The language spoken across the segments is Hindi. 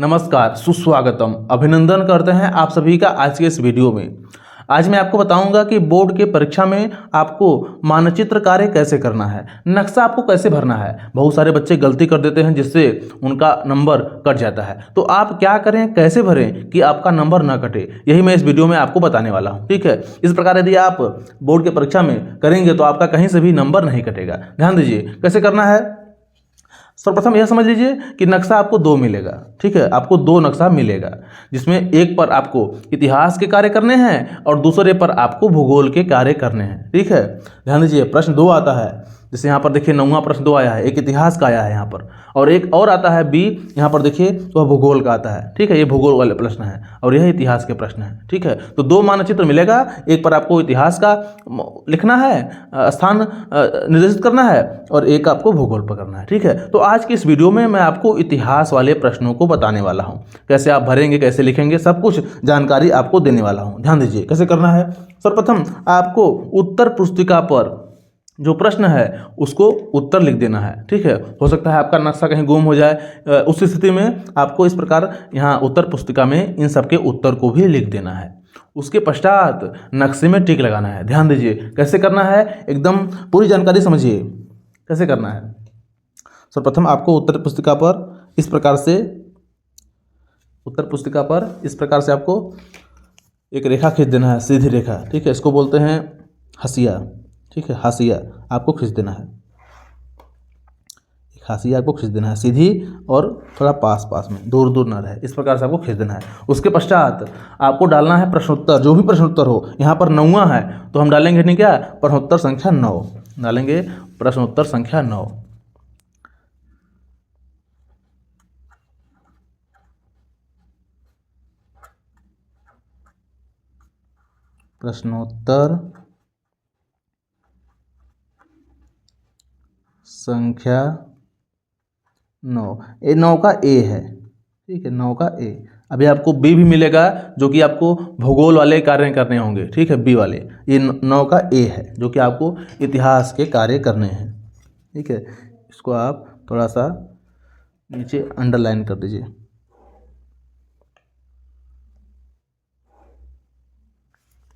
नमस्कार, सुस्वागतम, अभिनंदन करते हैं आप सभी का आज के इस वीडियो में। आज मैं आपको बताऊंगा कि बोर्ड के परीक्षा में आपको मानचित्र कार्य कैसे करना है, नक्शा आपको कैसे भरना है। बहुत सारे बच्चे गलती कर देते हैं जिससे उनका नंबर कट जाता है। तो आप क्या करें, कैसे भरें कि आपका नंबर ना कटे, यही मैं इस वीडियो में आपको बताने वाला हूं। ठीक है, इस प्रकार यदि आप बोर्ड के परीक्षा में करेंगे तो आपका कहीं से भी नंबर नहीं कटेगा। ध्यान दीजिए कैसे करना है। सर्वप्रथम यह समझ लीजिए कि नक्शा आपको दो मिलेगा। ठीक है, आपको दो नक्शा मिलेगा जिसमें एक पर आपको इतिहास के कार्य करने हैं और दूसरे पर आपको भूगोल के कार्य करने हैं। ठीक है, ध्यान दीजिए प्रश्न दो आता है, जैसे यहाँ पर देखिए 9वां प्रश्न दो आया है, एक इतिहास का आया है यहाँ पर, और एक और आता है बी, यहाँ पर देखिए वह भूगोल का आता है। ठीक है, ये भूगोल वाले प्रश्न है और यह इतिहास के प्रश्न है। ठीक है, तो दो मानचित्र मिलेगा, एक पर आपको इतिहास का लिखना है, स्थान निर्देशित करना है, और एक आपको भूगोल पर करना है। ठीक है, तो आज की इस वीडियो में मैं आपको इतिहास वाले प्रश्नों को बताने वाला हूँ, कैसे आप भरेंगे, कैसे लिखेंगे, सब कुछ जानकारी आपको देने वाला हूँ। ध्यान दीजिए कैसे करना है। सर्वप्रथम आपको उत्तर पुस्तिका पर जो प्रश्न है उसको उत्तर लिख देना है। ठीक है, हो सकता है आपका नक्शा कहीं गुम हो जाए, उस स्थिति में आपको इस प्रकार यहाँ उत्तर पुस्तिका में इन सबके उत्तर को भी लिख देना है। उसके पश्चात नक्शे में टिक लगाना है। ध्यान दीजिए कैसे करना है, एकदम पूरी जानकारी समझिए कैसे करना है। सर्वप्रथम आपको उत्तर पुस्तिका पर इस प्रकार से आपको एक रेखा खींच देना है, सीधी रेखा। ठीक है, इसको बोलते हैं हाशिया। ठीक है, हाशिया आपको खींच देना है, एक हाशिया आपको खींच देना है सीधी, और थोड़ा पास पास में, दूर दूर ना रहे, इस प्रकार से आपको खींच देना है। उसके पश्चात आपको डालना है प्रश्नोत्तर, जो भी प्रश्नोत्तर हो। यहाँ पर 9वां है तो हम डालेंगे नहीं क्या, प्रश्नोत्तर संख्या 9 डालेंगे, प्रश्नोत्तर संख्या 9। प्रश्नोत्तर संख्या 9, ये 9 का ए है। ठीक है, 9 का ए। अभी आपको बी भी मिलेगा जो कि आपको भूगोल वाले कार्य करने होंगे। ठीक है, बी वाले, ये 9 का ए है जो कि आपको इतिहास के कार्य करने हैं। ठीक है, इसको आप थोड़ा सा नीचे अंडरलाइन कर दीजिए।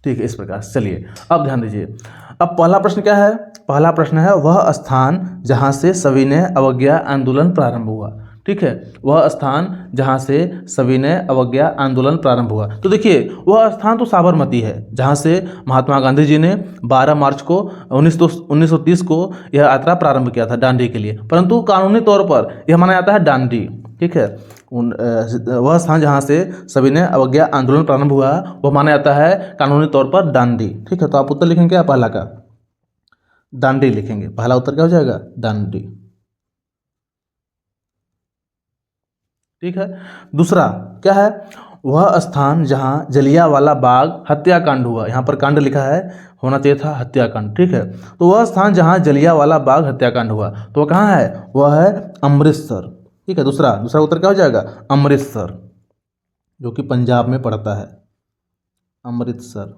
ठीक है, इस प्रकार से। चलिए अब ध्यान दीजिए, अब पहला प्रश्न क्या है। पहला प्रश्न है वह स्थान जहां से सविनय अवज्ञा आंदोलन प्रारंभ हुआ। ठीक है, वह स्थान जहां से सविनय अवज्ञा आंदोलन प्रारंभ हुआ। तो देखिए वह स्थान तो साबरमती है, जहां से महात्मा गांधी जी ने 12 मार्च को 1930 को यह यात्रा प्रारंभ किया था दांडी के लिए, परंतु कानूनी तौर पर यह माना जाता है दांडी। ठीक है, वह स्थान जहां से सविनय अवज्ञा आंदोलन प्रारंभ हुआ वह माना जाता है कानूनी तौर पर दांडी। ठीक है, तो आप उत्तर लिखेंगे क्या, पहला का दांडी लिखेंगे। पहला उत्तर क्या हो जाएगा, दांडी। ठीक है, दूसरा क्या है, वह स्थान जहां जलियांवाला बाग हत्याकांड हुआ। यहाँ पर कांड लिखा है, होना चाहिए था हत्याकांड। ठीक है, तो वह स्थान जहां जलियांवाला बाग हत्याकांड हुआ तो वह कहाँ है, वह है अमृतसर। ठीक है, दूसरा उत्तर क्या हो जाएगा, अमृतसर, जो कि पंजाब में पड़ता है, अमृतसर।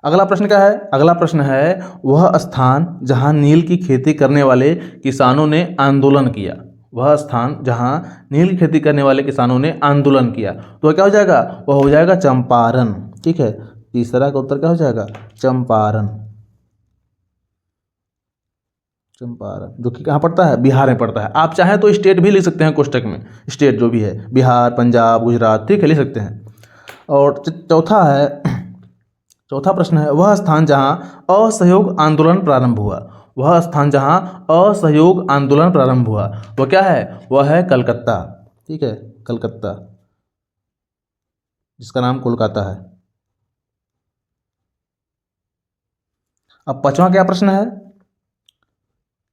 अगला प्रश्न क्या है, अगला प्रश्न है वह स्थान जहां नील की खेती करने वाले किसानों ने आंदोलन किया। वह स्थान जहां नील की खेती करने वाले किसानों ने आंदोलन किया तो वह क्या हो जाएगा, वह हो जाएगा चंपारण। ठीक है, तीसरा का उत्तर क्या हो जाएगा, चंपारण। चंपारण जो कि कहाँ पड़ता है, बिहार में पड़ता है। आप चाहें तो स्टेट भी लिख सकते हैं कोष्टक में, स्टेट जो भी है, बिहार, पंजाब, गुजरात, ठीक है, लिख सकते हैं। और चौथा प्रश्न है वह स्थान जहां असहयोग आंदोलन प्रारंभ हुआ। वह स्थान जहां असहयोग आंदोलन प्रारंभ हुआ वह क्या है, वह है कलकत्ता। ठीक है, कलकत्ता, जिसका नाम कोलकाता है। अब पांचवा क्या प्रश्न है,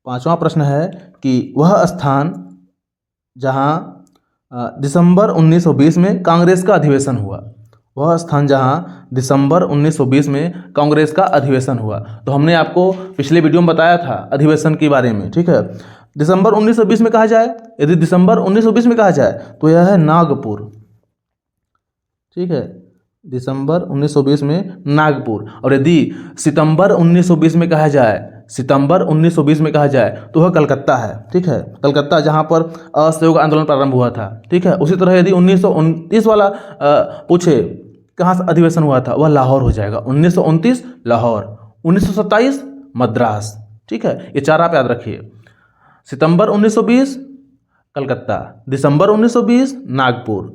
पांचवा प्रश्न है कि वह स्थान जहां दिसंबर 1920 में कांग्रेस का अधिवेशन हुआ। वह स्थान जहां दिसंबर 1920 में कांग्रेस का अधिवेशन हुआ। तो हमने आपको पिछले वीडियो में बताया था अधिवेशन के बारे में। ठीक है, दिसंबर 1920 में कहा जाए, यदि दिसंबर 1920 में कहा जाए तो यह है नागपुर। ठीक है, दिसंबर 1920 में नागपुर, और यदि सितंबर 1920 में कहा जाए सितंबर 1920 में कहा जाए तो वह कलकत्ता है। ठीक है, कलकत्ता जहाँ पर असहयोग आंदोलन प्रारंभ हुआ था। ठीक है, उसी तरह यदि 1929 वाला पूछे कहाँ से अधिवेशन हुआ था, वह लाहौर हो जाएगा। 1929 लाहौर, 1927 मद्रास। ठीक है, ये चार आप याद रखिए। सितंबर 1920 कलकत्ता, दिसंबर 1920 नागपुर,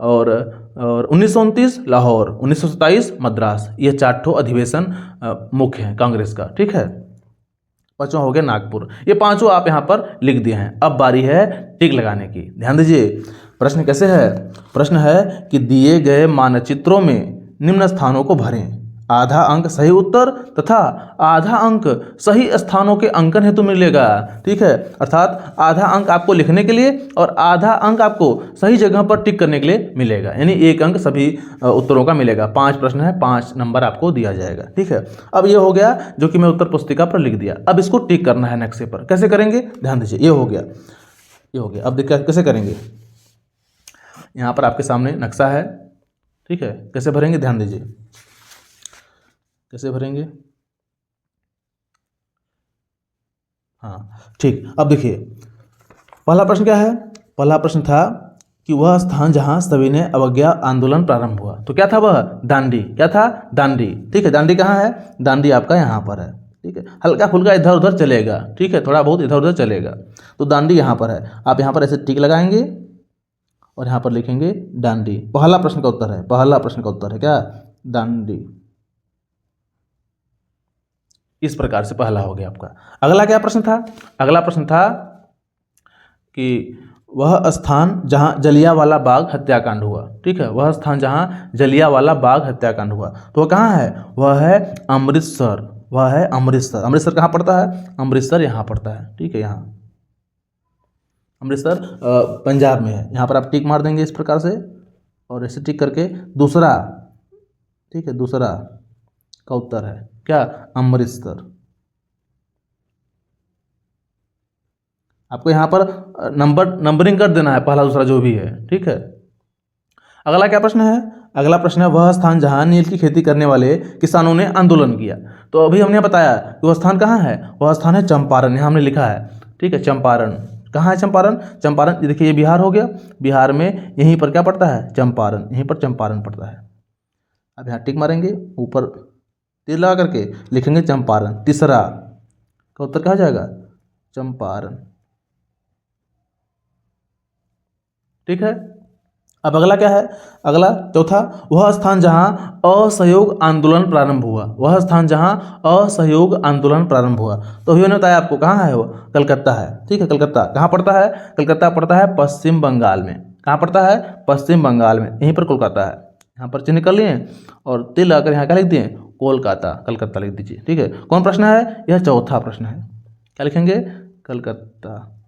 और 1929 लाहौर, 1927 मद्रास। ये चार ठो अधिवेशन मुख्य हैं कांग्रेस का। ठीक है, पांचवा हो गया नागपुर। ये पांचों आप यहाँ पर लिख दिए हैं। अब बारी है टिक लगाने की। ध्यान दीजिए, प्रश्न कैसे है? प्रश्न है कि दिए गए मानचित्रों में निम्न स्थानों को भरें। आधा अंक सही उत्तर तथा आधा अंक सही स्थानों के अंकन हेतु मिलेगा। ठीक है, अर्थात आधा अंक आपको लिखने के लिए और आधा अंक आपको सही जगह पर टिक करने के लिए मिलेगा, यानी एक अंक सभी उत्तरों का मिलेगा। 5 प्रश्न है, 5 नंबर आपको दिया जाएगा। ठीक है, अब ये हो गया जो कि मैं उत्तर पुस्तिका पर लिख दिया। अब इसको टिक करना है नक्शे पर। कैसे करेंगे? ध्यान दीजिए, ये हो गया, ये हो गया। अब देखिए कैसे करेंगे। यहाँ पर आपके सामने नक्शा है। ठीक है, कैसे भरेंगे? ध्यान दीजिए, कैसे भरेंगे? हाँ ठीक, अब देखिए पहला प्रश्न क्या है? पहला प्रश्न था कि वह स्थान जहां सभी ने अवज्ञा आंदोलन प्रारंभ हुआ। तो क्या था वह? दांडी। क्या था? दांडी। ठीक है, दांडी कहाँ है? दांडी आपका यहाँ पर है। ठीक है, हल्का फुल्का इधर उधर चलेगा। ठीक है, थोड़ा बहुत इधर उधर चलेगा। तो दांडी यहाँ पर है। आप यहाँ पर ऐसे टिक लगाएंगे और यहाँ पर लिखेंगे दांडी। पहला प्रश्न का उत्तर है, पहला प्रश्न का उत्तर है क्या? दांडी। इस प्रकार से पहला हो गया आपका। अगला क्या प्रश्न था? अगला प्रश्न था कि वह स्थान जहां जलियांवाला बाग हत्याकांड हुआ। ठीक है, वह स्थान जहां जलियांवाला बाग हत्याकांड हुआ, तो वह कहाँ है? वह है अमृतसर। वह है अमृतसर। अमृतसर कहाँ पड़ता है? अमृतसर यहाँ पड़ता है। ठीक है, यहाँ अमृतसर पंजाब में है। यहाँ पर आप टिक मार देंगे इस प्रकार से, और ऐसे टिक करके दूसरा, ठीक है, दूसरा का उत्तर है क्या? अमृतसर। आपको यहाँ पर नंबरिंग कर देना है, पहला दूसरा जो भी है। ठीक है, अगला क्या प्रश्न है? अगला प्रश्न है वह स्थान जहां नील की खेती करने वाले किसानों ने आंदोलन किया। तो अभी हमने बताया कि वह स्थान कहाँ है? वह स्थान है चंपारण। यहाँ हमने लिखा है। ठीक है, चंपारण कहाँ है? चंपारण। चंपारण देखिए, ये बिहार हो गया। बिहार में यहीं पर क्या पड़ता है? चंपारण। यहीं पर चंपारण पड़ता है। अब यहाँ टिक मारेंगे, ऊपर तीर लगा करके लिखेंगे चंपारण। तीसरा का उत्तर क्या हो जाएगा? चंपारण। ठीक है, अब अगला क्या है? अगला चौथा, वह स्थान जहां असहयोग आंदोलन प्रारंभ हुआ। वह स्थान जहां असहयोग आंदोलन प्रारंभ हुआ, तो अभी मैंने बताया आपको कहाँ है? वो कलकत्ता है। ठीक है, कलकत्ता कहाँ पड़ता है? कलकत्ता पड़ता है पश्चिम बंगाल में। कहाँ पड़ता है? पश्चिम बंगाल में। यहीं पर कोलकाता है। यहाँ पर चिन्ह कर लिए और तिल लगाकर यहाँ क्या लिख दिए? कोलकाता। कलकत्ता लिख दीजिए। ठीक है, कौन प्रश्न है? यह चौथा प्रश्न है। क्या लिखेंगे? कलकत्ता।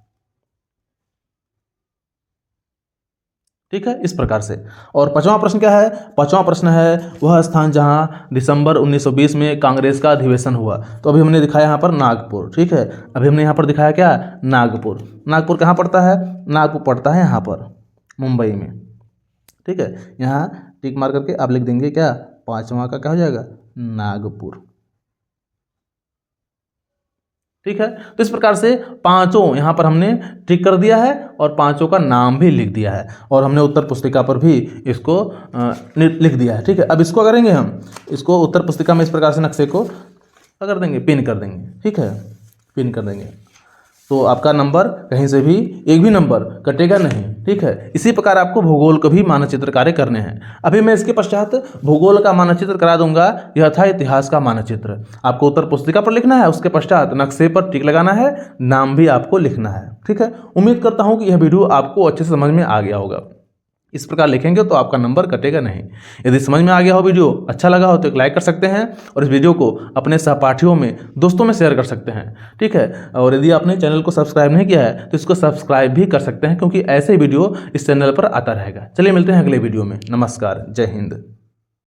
ठीक है, इस प्रकार से। और पांचवा प्रश्न क्या है? पांचवा प्रश्न है वह स्थान जहां दिसंबर 1920 में कांग्रेस का अधिवेशन हुआ। तो अभी हमने दिखाया यहाँ पर नागपुर। ठीक है, अभी हमने यहाँ पर दिखाया क्या? नागपुर। नागपुर कहाँ पड़ता है? नागपुर पड़ता है यहाँ पर मुंबई में। ठीक है, यहाँ टिक मार करके आप लिख देंगे क्या? पांचवा का क्या हो जाएगा? नागपुर। ठीक है, तो इस प्रकार से पांचों यहाँ पर हमने टिक कर दिया है और पांचों का नाम भी लिख दिया है, और हमने उत्तर पुस्तिका पर भी इसको लिख दिया है। ठीक है, अब इसको करेंगे हम, इसको उत्तर पुस्तिका में इस प्रकार से नक्शे को कर देंगे, पिन कर देंगे। ठीक है, पिन कर देंगे तो आपका नंबर कहीं से भी एक भी नंबर कटेगा नहीं। ठीक है, इसी प्रकार आपको भूगोल को भी मानचित्र कार्य करने हैं। अभी मैं इसके पश्चात भूगोल का मानचित्र करा दूंगा। यह था इतिहास का मानचित्र। आपको उत्तर पुस्तिका पर लिखना है, उसके पश्चात नक्शे पर टिक लगाना है, नाम भी आपको लिखना है। ठीक है, उम्मीद करता हूँ कि यह वीडियो आपको अच्छे से समझ में आ गया होगा। इस प्रकार लिखेंगे तो आपका नंबर कटेगा नहीं। यदि समझ में आ गया हो, वीडियो अच्छा लगा हो तो एक लाइक कर सकते हैं और इस वीडियो को अपने सहपाठियों में, दोस्तों में शेयर कर सकते हैं। ठीक है, और यदि आपने चैनल को सब्सक्राइब नहीं किया है तो इसको सब्सक्राइब भी कर सकते हैं, क्योंकि ऐसे वीडियो इस चैनल पर आता रहेगा। चलिए मिलते हैं अगले वीडियो में। नमस्कार, जय हिंद।